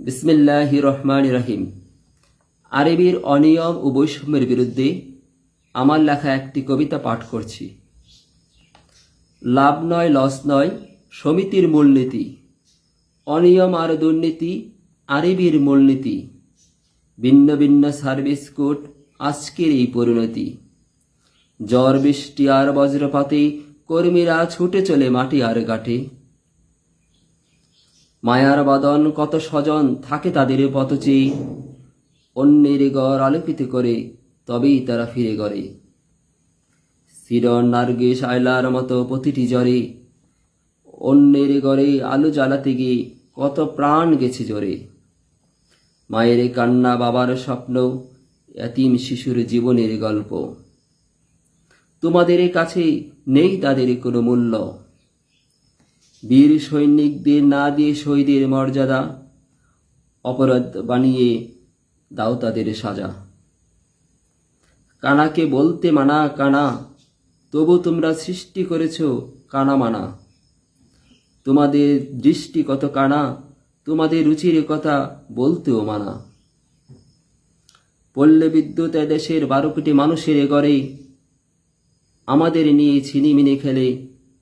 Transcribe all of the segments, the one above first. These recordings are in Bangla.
বিসমিল্লাহির রহমানির রহিম। আরবির অনিয়ম ও বৈষম্যের বিরুদ্ধে আমার লেখা একটি কবিতা পাঠ করছি। লাভ নয়, লস নয়, সমিতির মূলনীতি। অনিয়ম আর দুর্নীতি আরবির মূলনীতি। ভিন্ন ভিন্ন সার্ভিস কোড আজকের এই পরিণতি। ঝড় বৃষ্টি আর বজ্রপাতে কর্মীরা ছুটে চলে মাটি আর ঘাটে। মায়ার বাদন কত স্বজন থাকে তাদের পথচেয়ে, অন্যের গড় আলোকিত করে তবেই তারা ফিরে গড়ে। সিরন নার্গিস আয়লার মতো প্রতিটি জ্বরে, অন্যের গড়ে আলো জ্বালাতে গিয়ে কত প্রাণ গেছে জ্বরে। মায়ের কান্না, বাবার স্বপ্ন, এতিম শিশুর জীবনের গল্প। তোমাদের কাছে নেই তাদের কোনো মূল্য। বীর সৈনিকদের না দিয়ে শহীদের মর্যাদা, অপরাধ বানিয়ে দাও তাদের সাজা। কানাকে বলতে মানা কানা, তবু তোমরা সৃষ্টি করেছ কানা মানা। তোমাদের দৃষ্টি কত কানা, তোমাদের রুচির কথা বলতেও মানা। পল্লী বিদ্যুৎ দেশের 12 কোটি মানুষের গড়ে, আমাদের নিয়ে ছিনিমিনি খেলে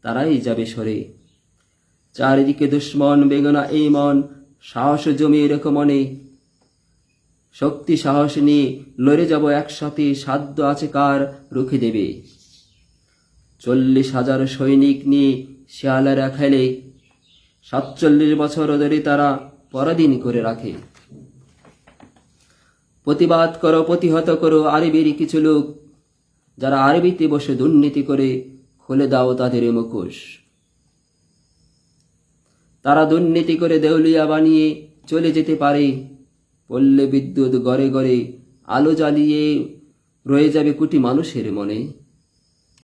তারাই যাবে সরে। চারিদিকে দুশ্মন বেগনা এই মন, সাহস জমিয়ে রেখো মনে। শক্তি সাহস নিয়ে লড়ে যাব একসাথে, সাধ্য আছে কার রুখে দেবে। 40,000 সৈনিক নিয়ে শিয়ালেরা খেলে, 47 বছর ধরে তারা পরাধীন করে রাখে। প্রতিবাদ করো, প্রতিহত করো আরবির কিছু লোক, যারা আরবিতে বসে দুর্নীতি করে, খুলে দাও তাদের মুখোশ। তারা দুর্নীতি করে দেউলিয়া বানিয়ে চলে যেতে পারে। পল্লী বিদ্যুৎ গড়ে গড়ে আলো জ্বালিয়ে রয়ে যাবে কোটি মানুষের মনে।